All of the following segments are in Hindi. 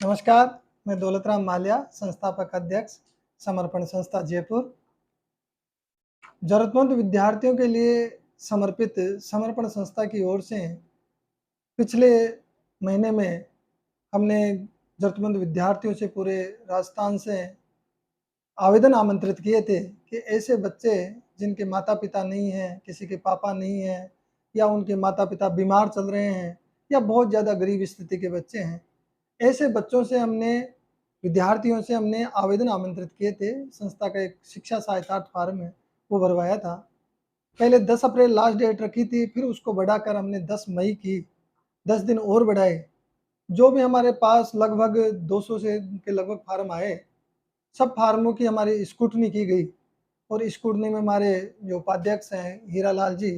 नमस्कार, मैं दौलतराम माल्या, संस्थापक अध्यक्ष, समर्पण संस्था जयपुर। ज़रूरतमंद विद्यार्थियों के लिए समर्पित समर्पण संस्था की ओर से पिछले महीने में हमने ज़रूरतमंद विद्यार्थियों से पूरे राजस्थान से आवेदन आमंत्रित किए थे कि ऐसे बच्चे जिनके माता-पिता नहीं हैं, किसी के पापा नहीं हैं या उनके माता-पिता बीमार चल रहे हैं या बहुत ज़्यादा गरीब स्थिति के बच्चे हैं, ऐसे बच्चों से विद्यार्थियों से हमने आवेदन आमंत्रित किए थे। संस्था का एक शिक्षा सहायता फॉर्म है, वो भरवाया था। पहले 10 अप्रैल लास्ट डेट रखी थी, फिर उसको बढ़ाकर हमने 10 मई की, 10 दिन और बढ़ाए। जो भी हमारे पास लगभग 200 से के लगभग फॉर्म आए, सब फार्मों की हमारी स्क्रूटनी की गई और स्क्रूटनी में हमारे जो उपाध्यक्ष हैं हीरा लाल जी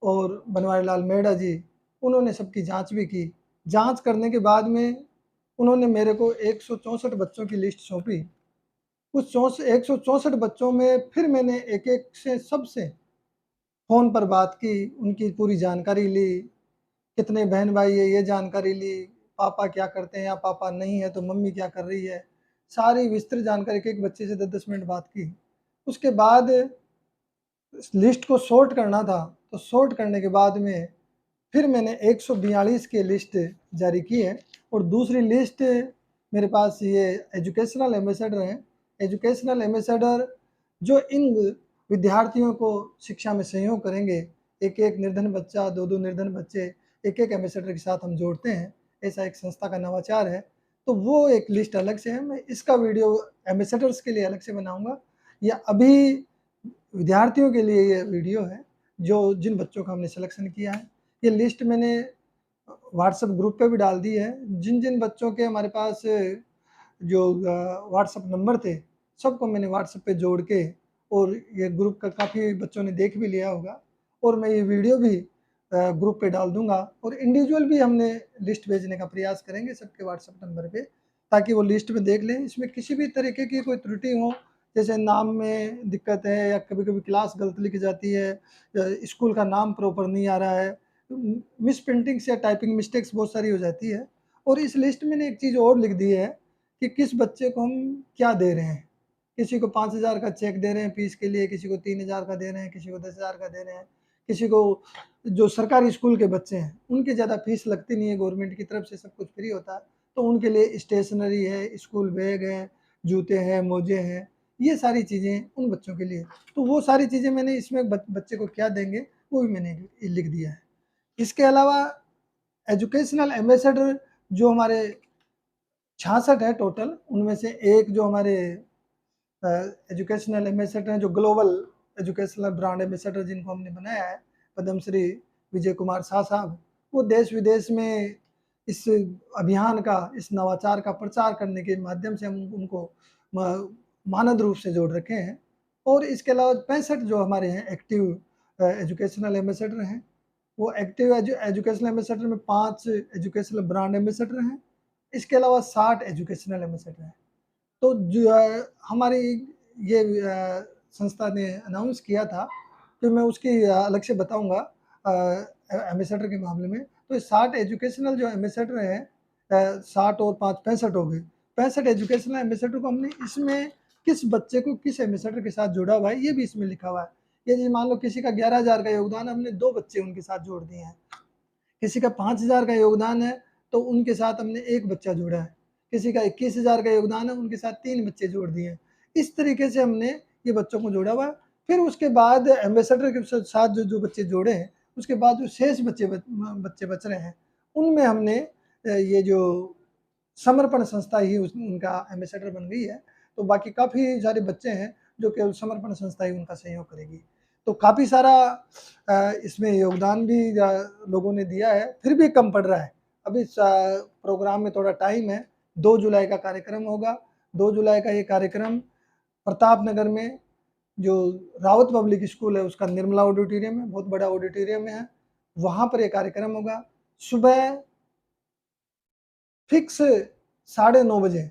और बनवारी लाल मेड़ा जी, उन्होंने सबकी जांच भी की। जांच करने के बाद में उन्होंने मेरे को 164 बच्चों की लिस्ट सौंपी। उस 164 बच्चों में फिर मैंने एक-एक से सबसे फ़ोन पर बात की, उनकी पूरी जानकारी ली, कितने बहन-भाई है ये जानकारी ली, पापा क्या करते हैं या पापा नहीं है तो मम्मी क्या कर रही है, सारी विस्तृत जानकारी एक-एक बच्चे से 10-10 मिनट बात की। उसके बाद इस लिस्ट को सॉर्ट करना था, तो सॉर्ट करने के बाद में फिर मैंने 142 की लिस्ट जारी की है और दूसरी लिस्ट मेरे पास ये एजुकेशनल एम्बेसडर हैं। एजुकेशनल एम्बेसडर जो इन विद्यार्थियों को शिक्षा में सहयोग करेंगे, एक-एक निर्धन बच्चा, 2-2 निर्धन बच्चे, एक-एक एम्बेसडर के साथ हम जोड़ते हैं, ऐसा एक संस्था का नवाचार है। तो वो एक लिस्ट अलग से है, मैं इसका वीडियो एम्बेसडर्स के लिए अलग से बनाऊँगा। या अभी विद्यार्थियों के लिए ये वीडियो है, जो जिन बच्चों का हमने सिलेक्शन किया है। ये लिस्ट मैंने व्हाट्सएप ग्रुप पे भी डाल दी है। जिन-जिन बच्चों के हमारे पास जो व्हाट्सएप नंबर थे, सबको मैंने व्हाट्सएप पे जोड़ के और ये ग्रुप का काफ़ी बच्चों ने देख भी लिया होगा और मैं ये वीडियो भी ग्रुप पे डाल दूँगा और इंडिविजुअल भी हमने लिस्ट भेजने का प्रयास करेंगे सबके व्हाट्सएप नंबर पे, ताकि वो लिस्ट में देख लें। इसमें किसी भी तरीके की कोई त्रुटि हो, जैसे नाम में दिक्कत है या कभी-कभी क्लास गलत लिखी जाती है, स्कूल का नाम प्रॉपर नहीं आ रहा है, मिस प्रिंटिंग्स या टाइपिंग मिस्टेक्स बहुत सारी हो जाती है। और इस लिस्ट में मैंने एक चीज़ और लिख दी है कि किस बच्चे को हम क्या दे रहे हैं। किसी को 5,000 का चेक दे रहे हैं फीस के लिए, किसी को 3,000 का दे रहे हैं, किसी को 10,000 का दे रहे हैं, किसी को जो सरकारी स्कूल के बच्चे हैं, उनकी ज़्यादा फीस लगती नहीं है, गवर्नमेंट की तरफ से सब कुछ फ्री होता है। तो उनके लिए स्टेशनरी है, स्कूल बैग है, जूते हैं, मोजे हैं, ये सारी चीज़ें उन बच्चों के लिए। तो वो सारी चीज़ें मैंने इसमें बच्चे को क्या देंगे, वो भी मैंने लिख दिया है। इसके अलावा एजुकेशनल एम्बेसडर जो हमारे 66 है टोटल, उनमें से एक जो हमारे एजुकेशनल एम्बेसडर हैं, जो ग्लोबल एजुकेशनल ब्रांड एम्बेसडर जिनको हमने बनाया है, पद्मश्री विजय कुमार शाह साहब, वो देश-विदेश में इस अभियान का, इस नवाचार का प्रचार करने के माध्यम से हम उनको म मानद रूप से जोड़ रखे हैं। और इसके अलावा 65 जो हमारे हैं एक्टिव एजुकेशनल एम्बेसडर हैं, वो एक्टिव एजुकेशनल एम्बेसडर में 5 एजुकेशनल ब्रांड एम्बेसडर हैं। इसके अलावा 60 एजुकेशनल एम्बेसडर हैं। तो जो हमारी ये संस्था ने अनाउंस किया था, तो मैं उसकी अलग से बताऊँगा एम्बेसडर के मामले में। तो 60 एजुकेशनल जो एम्बेसडर हैं, 60 और 5 65 हो गए। 65 एजुकेशनल एम्बेसडर को हमने इसमें किस बच्चे को किस एम्बेसडर के साथ जोड़ा हुआ है, ये भी इसमें लिखा हुआ है। यदि मान लो किसी का 11,000 का योगदान है, हमने 2 बच्चे उनके साथ जोड़ दिए हैं। किसी का 5,000 का योगदान है, तो उनके साथ हमने 1 बच्चा जोड़ा है। किसी का 21,000 का योगदान है, उनके साथ 3 बच्चे जोड़ दिए हैं। इस तरीके से हमने ये बच्चों को जोड़ा हुआ है। फिर उसके बाद एम्बेसडर के साथ जो बच्चे जोड़े हैं, उसके बाद जो शेष बच्चे बच रहे हैं, उनमें हमने ये जो समर्पण संस्था ही उनका एम्बेसडर बन गई है। तो बाकी काफ़ी सारे बच्चे हैं, जो केवल समर्पण संस्था ही उनका सहयोग करेगी। तो काफ़ी सारा इसमें योगदान भी लोगों ने दिया है, फिर भी कम पड़ रहा है। अभी प्रोग्राम में थोड़ा टाइम है, 2 जुलाई का कार्यक्रम होगा। 2 जुलाई का ये कार्यक्रम प्रताप नगर में जो रावत पब्लिक स्कूल है, उसका निर्मला ऑडिटोरियम है, बहुत बड़ा ऑडिटोरियम है, वहाँ पर ये कार्यक्रम होगा। सुबह फिक्स 9:30 बजे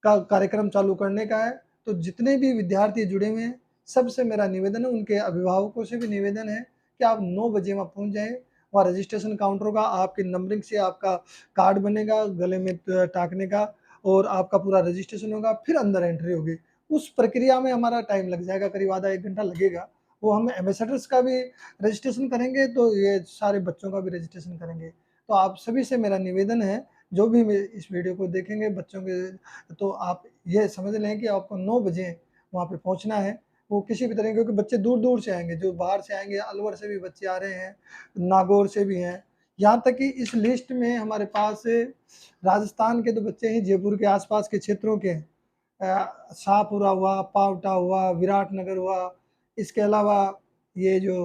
का कार्यक्रम चालू करने का है। तो जितने भी विद्यार्थी जुड़े हुए हैं, सबसे मेरा निवेदन है, उनके अभिभावकों से भी निवेदन है कि आप 9 बजे वहाँ पहुँच जाएँ। वहाँ रजिस्ट्रेशन काउंटर होगा, आपकी नंबरिंग से आपका कार्ड बनेगा गले में टाँकने का और आपका पूरा रजिस्ट्रेशन होगा, फिर अंदर एंट्री होगी। उस प्रक्रिया में हमारा टाइम लग जाएगा, करीब आधा 1 घंटा लगेगा। वो हम एम्बेसडर्स का भी रजिस्ट्रेशन करेंगे, तो ये सारे बच्चों का भी रजिस्ट्रेशन करेंगे। तो आप सभी से मेरा निवेदन है, जो भी मे इस वीडियो को देखेंगे बच्चों के, तो आप ये समझ लें कि आपको 9 बजे वहाँ पे पहुँचना है। वो किसी भी तरह, क्योंकि बच्चे दूर-दूर से आएँगे, जो बाहर से आएँगे, अलवर से भी बच्चे आ रहे हैं, नागौर से भी हैं। यहाँ तक कि इस लिस्ट में हमारे पास राजस्थान के तो बच्चे हैं, जयपुर के आस-पास के क्षेत्रों के शाहपुरा हुआ, पावटा हुआ, विराटनगर हुआ, इसके अलावा ये जो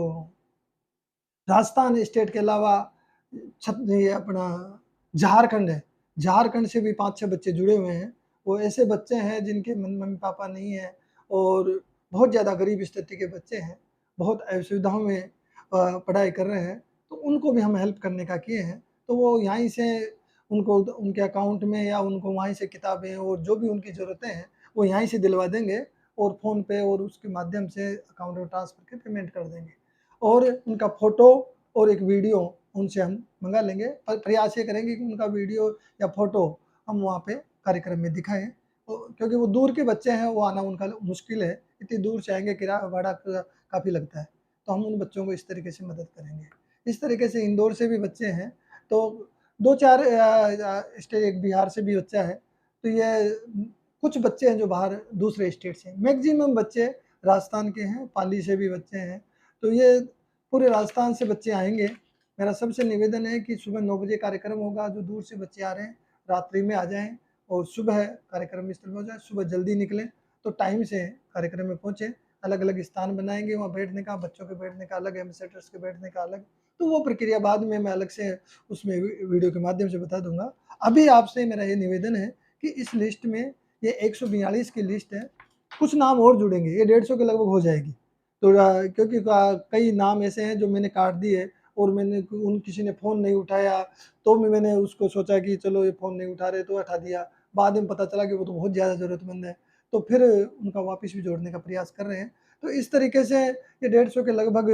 राजस्थान स्टेट के अलावा ये अपना झारखंड है, झारखंड से भी 5-6 बच्चे जुड़े हुए हैं। वो ऐसे बच्चे हैं जिनके मम्मी-पापा नहीं हैं और बहुत ज़्यादा गरीब स्थिति के बच्चे हैं, बहुत असुविधाओं में पढ़ाई कर रहे हैं, तो उनको भी हम हेल्प करने का किए हैं। तो वो यहीं से उनको उनके अकाउंट में या उनको वहीं से किताबें और जो भी उनकी ज़रूरतें हैं, वो यहीं से दिलवा देंगे और फ़ोन पे और उसके माध्यम से अकाउंट में ट्रांसफ़र करके पेमेंट कर देंगे। और उनका फ़ोटो और एक वीडियो उनसे हम मँगा लेंगे। प्रयास ये करेंगे कि उनका वीडियो या फ़ोटो हम वहाँ पे कार्यक्रम में दिखाएँ। तो क्योंकि वो दूर के बच्चे हैं, वो आना उनका मुश्किल है, इतनी दूर से आएँगे, किराया भाड़ा काफ़ी लगता है। तो हम उन बच्चों को इस तरीके से मदद करेंगे। इस तरीके से इंदौर से भी बच्चे हैं, तो 2-4 एक बिहार से भी बच्चा है। तो ये कुछ बच्चे हैं जो बाहर दूसरे स्टेट से हैं। मैक्सिमम बच्चे राजस्थान के हैं, पाली से भी बच्चे हैं। तो ये पूरे राजस्थान से बच्चे आएँगे। मेरा सबसे निवेदन है कि सुबह 9 बजे कार्यक्रम होगा, जो दूर से बच्चे आ रहे हैं, रात्रि में आ जाएँ और सुबह कार्यक्रम स्थल में हो जाए, सुबह जल्दी निकलें, तो टाइम से कार्यक्रम में पहुँचे। अलग-अलग स्थान बनाएँगे वहाँ बैठने का, बच्चों के बैठने का अलग, एम्बेसडर्स के बैठने का अलग। तो वो प्रक्रिया बाद में मैं अलग से उसमें वीडियो के माध्यम से बता दूँगा। अभी आपसे मेरा ये निवेदन है कि इस लिस्ट में ये 142 की लिस्ट है, कुछ नाम और जुड़ेंगे, ये 150 के लगभग हो जाएगी। तो क्योंकि कई नाम ऐसे हैं जो मैंने काट दिए और मैंने किसी ने फ़ोन नहीं उठाया, तो भी मैंने उसको सोचा कि चलो ये फ़ोन नहीं उठा रहे तो हटा दिया। बाद में पता चला कि वो तो बहुत ज़्यादा ज़रूरतमंद है, तो फिर उनका वापस भी जोड़ने का प्रयास कर रहे हैं। तो इस तरीके से ये 150 के लगभग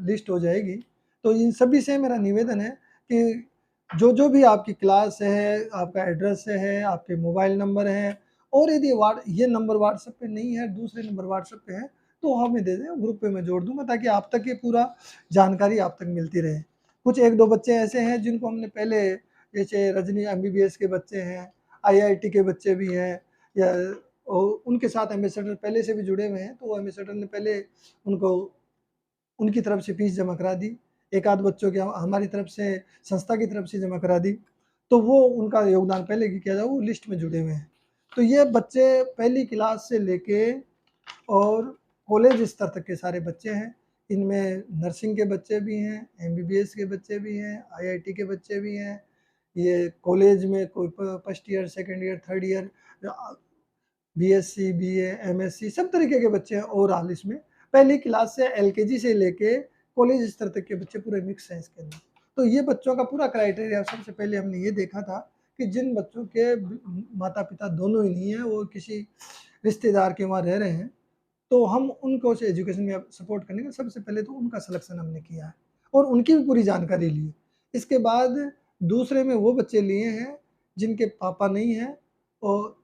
लिस्ट हो जाएगी। तो इन सभी से मेरा निवेदन है कि जो भी आपकी क्लास है, आपका एड्रेस है, आपके मोबाइल नंबर हैं और यदि ये नंबर व्हाट्सएप पे नहीं है, दूसरे नंबर व्हाट्सएप पे है, तो हमें दे दें, ग्रुप पे मैं जोड़ दूँगा ताकि आप तक ये पूरा जानकारी आप तक मिलती रहे। कुछ 1-2 बच्चे ऐसे हैं जिनको हमने पहले, जैसे रजनी एमबीबीएस के बच्चे हैं, आईआईटी के बच्चे भी हैं, या उनके साथ एम्बेसडर पहले से भी जुड़े हुए हैं, तो वो एम्बेसडर ने पहले उनको उनकी तरफ से फीस जमा करा दी। एक आध बच्चों की हमारी तरफ से, संस्था की तरफ से जमा करा दी। तो वो उनका योगदान पहले की किया था, वो लिस्ट में जुड़े हुए हैं। तो ये बच्चे पहली क्लास से लेके और कॉलेज स्तर तक के सारे बच्चे हैं। इनमें नर्सिंग के बच्चे भी हैं, एमबीबीएस के बच्चे भी हैं, आईआईटी के बच्चे भी हैं। ये कॉलेज में कोई first year, second year, third year, BSc, BA, MSc सब तरीके के बच्चे हैं ओवरऑल इसमें। पहली क्लास से एलकेजी से लेके कॉलेज स्तर तक के बच्चे पूरे मिक्स हैं इसके अंदर। तो ये बच्चों का पूरा क्राइटेरिया सबसे पहले हमने ये देखा था कि जिन बच्चों के माता-पिता दोनों ही नहीं हैं, वो किसी रिश्तेदार के वहाँ रह रहे हैं, तो हम उनको से एजुकेशन में सपोर्ट करने का सबसे पहले तो उनका सिलेक्शन हमने किया है और उनकी भी पूरी जानकारी ली है। इसके बाद दूसरे में वो बच्चे लिए हैं जिनके पापा नहीं हैं और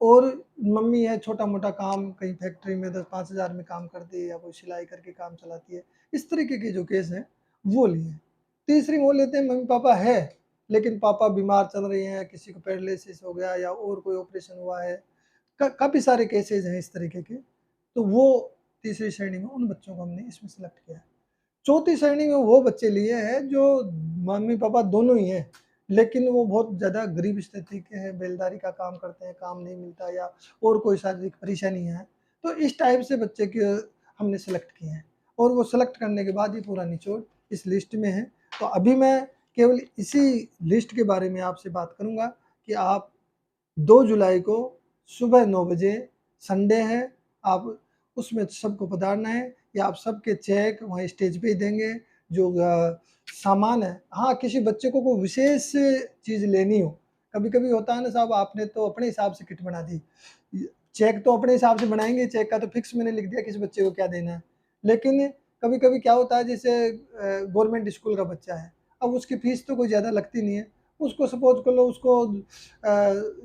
और मम्मी है, छोटा-मोटा काम कहीं फैक्ट्री में 10-5 हज़ार में काम करती है या कोई सिलाई करके काम चलाती है। इस तरीके के जो केस हैं, वो लिए हैं। तीसरी वो लेते हैं मम्मी-पापा है, लेकिन पापा बीमार चल रहे हैं, किसी को पैरालिसिस हो गया या और कोई ऑपरेशन हुआ है। काफ़ी सारे केसेज़ हैं इस तरीके के। तो वो तीसरी श्रेणी में उन बच्चों को हमने इसमें सेलेक्ट किया है। चौथी श्रेणी में वो बच्चे लिए हैं जो मम्मी-पापा दोनों ही हैं, लेकिन वो बहुत ज़्यादा गरीब स्थिति के हैं, बेलदारी का काम करते हैं, काम नहीं मिलता या और कोई शारीरिक परेशानी है। तो इस टाइप से बच्चे के हमने सेलेक्ट किए हैं और वो सेलेक्ट करने के बाद ही पूरा निचोड़ इस लिस्ट में है। तो अभी मैं केवल इसी लिस्ट के बारे में आपसे बात करूँगा कि आप 2 जुलाई को सुबह 9 बजे संडे है, आप उसमें सबको पधारना है या आप सबके चेक वहाँ स्टेज पे ही देंगे। जो सामान है, हाँ, किसी बच्चे को कोई विशेष चीज़ लेनी हो, कभी-कभी होता है ना साहब, आपने तो अपने हिसाब से किट बना दी। चेक तो अपने हिसाब से बनाएँगे, चेक का तो फिक्स मैंने लिख दिया किस बच्चे को क्या देना है। लेकिन कभी-कभी क्या होता है, जैसे गवर्नमेंट स्कूल का बच्चा है, अब उसकी फ़ीस तो कोई ज़्यादा लगती नहीं है। उसको सपोज़ कर लो, उसको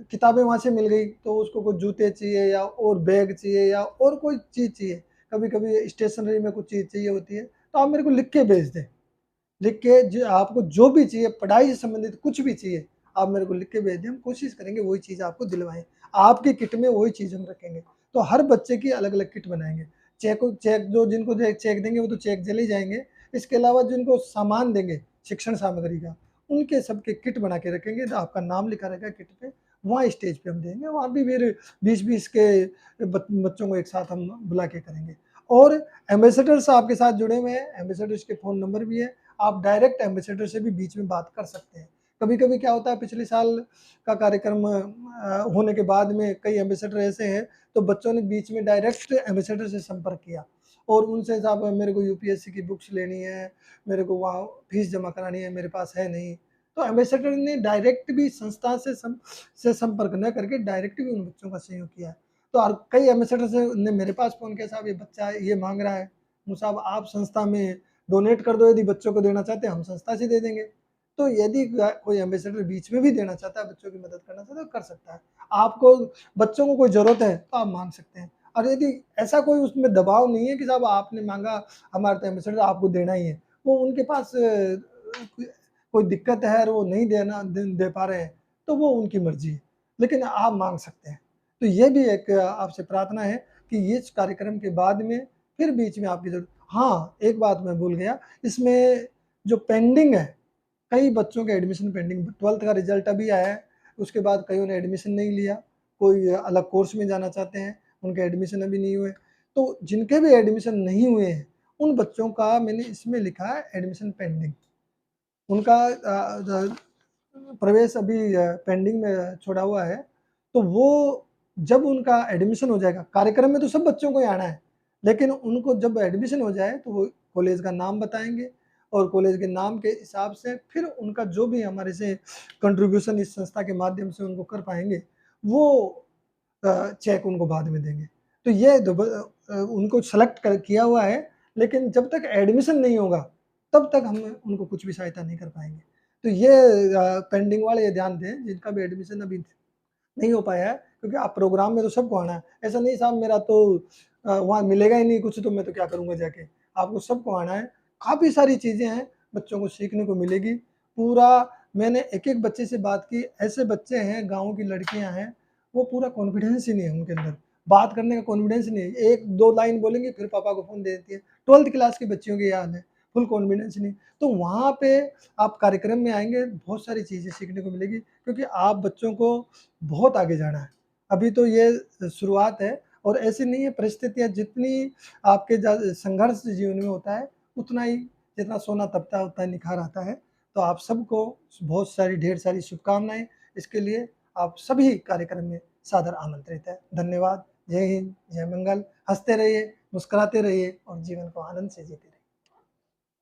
किताबें वहाँ से मिल गई, तो उसको कुछ जूते चाहिए या और बैग चाहिए या और कोई चीज़ चाहिए। कभी-कभी स्टेशनरी में कुछ चीज़ चाहिए होती है, तो आप मेरे को लिख के भेज दें। लिख के जो आपको जो भी चाहिए, पढ़ाई से संबंधित कुछ भी चाहिए, आप मेरे को लिख के भेज दें, हम कोशिश करेंगे वही चीज़ आपको दिलवाएँ। आपकी किट में वही चीज़ हम रखेंगे। तो हर बच्चे की अलग-अलग किट बनाएँगे। चेक जो जिनको चेक देंगे वो तो चेक चले ही जाएँगे। इसके अलावा जिनको सामान देंगे, शिक्षण सामग्री का, उनके सबके किट बना के रखेंगे, तो आपका नाम लिखा रहेगा किट पे, वहाँ स्टेज पे हम देंगे, वहाँ भी फिर 20-20 के बच्चों को एक साथ हम बुला के करेंगे। और एम्बेसडर्स आपके साथ जुड़े हुए हैं, एम्बेसडर्स के फ़ोन नंबर भी है, आप डायरेक्ट एम्बेसडर से भी बीच में बात कर सकते हैं। कभी-कभी क्या होता है, पिछले साल का कार्यक्रम होने के बाद में कई एम्बेसडर ऐसे हैं, तो बच्चों ने बीच में डायरेक्ट एम्बेसडर से संपर्क किया और उनसे साहब मेरे को यूपीएससी की बुक्स लेनी है, मेरे को वहाँ फीस जमा करानी है, मेरे पास है नहीं। तो एम्बेसडर ने डायरेक्ट भी संस्था से संपर्क न करके डायरेक्ट भी उन बच्चों का सहयोग किया है। तो और कई एम्बेसडर ने मेरे पास फ़ोन किया, साहब ये बच्चा ये माँग रहा है, साहब आप संस्था में डोनेट कर दो, यदि बच्चों को देना चाहते हैं हम संस्था से दे देंगे। तो यदि कोई एम्बेसडर बीच में भी देना चाहता है, बच्चों की मदद करना चाहता है, तो कर सकता है। आपको बच्चों को कोई ज़रूरत है तो आप माँग सकते हैं। और यदि ऐसा कोई उसमें दबाव नहीं है कि साहब आपने माँगा, हमारे तो एम्बेसडर आपको देना ही है, वो उनके पास कोई दिक्कत है और वो नहीं दे पा रहे हैं, तो वो उनकी मर्ज़ी है। लेकिन आप माँग सकते हैं। तो ये भी एक आपसे प्रार्थना है कि इस कार्यक्रम के बाद में फिर बीच में आपकी ज़रूरत, हाँ, एक बात मैं भूल गया, इसमें जो पेंडिंग है, कई बच्चों के एडमिशन पेंडिंग, 12th का रिज़ल्ट अभी आया है, उसके बाद कईयों ने एडमिशन नहीं लिया, कोई अलग कोर्स में जाना चाहते हैं, उनके एडमिशन अभी नहीं हुए। तो जिनके भी एडमिशन नहीं हुए हैं, उन बच्चों का मैंने इसमें लिखा है एडमिशन पेंडिंग। उनका प्रवेश अभी पेंडिंग में छोड़ा हुआ है, तो वो जब उनका एडमिशन हो जाएगा, कार्यक्रम में तो सब बच्चों को ही आना है, लेकिन उनको जब एडमिशन हो जाए तो वो कॉलेज का नाम बताएँगे और कॉलेज के नाम के हिसाब से फिर उनका जो भी हमारे से कंट्रीब्यूशन इस संस्था के माध्यम से उनको कर पाएँगे, वो चेक उनको बाद में देंगे। तो ये उनको सेलेक्ट किया हुआ है, लेकिन जब तक एडमिशन नहीं होगा, तब तक हम उनको कुछ भी सहायता नहीं कर पाएँगे। तो ये पेंडिंग वाले ये ध्यान दें, जिनका भी एडमिशन अभी नहीं हो पाया है, क्योंकि आप प्रोग्राम में तो सबको आना है। ऐसा नहीं साहब मेरा तो वहाँ मिलेगा ही नहीं कुछ, तो मैं तो क्या करूँगा जाके। आपको सबको आना है, काफ़ी सारी चीज़ें हैं, बच्चों को सीखने को मिलेगी। पूरा मैंने एक-एक बच्चे से बात की, ऐसे बच्चे हैं, गाँव की लड़कियाँ हैं, वो पूरा कॉन्फिडेंस ही नहीं है उनके अंदर, बात करने का कॉन्फिडेंस नहीं है। 1-2 लाइन बोलेंगी फिर पापा को फ़ोन दे देती है। 12th क्लास की बच्चियों की ये हाल है, फुल कॉन्फिडेंस नहीं। तो वहाँ पे आप कार्यक्रम में आएँगे, बहुत सारी चीज़ें सीखने को मिलेगी, क्योंकि आप बच्चों को बहुत आगे जाना है। अभी तो ये शुरुआत है और ऐसी नहीं है, परिस्थितियाँ जितनी आपके संघर्ष जीवन में होता है, उतना ही जितना सोना तपता है, उतना ही निखार आता है। तो आप सबको बहुत सारी ढेर सारी शुभकामनाएँ। इसके लिए आप सभी कार्यक्रम में सादर आमंत्रित हैं। धन्यवाद। जय हिंद, जय मंगल। हँसते रहिए, मुस्कुराते रहिए और जीवन को आनंद से जीते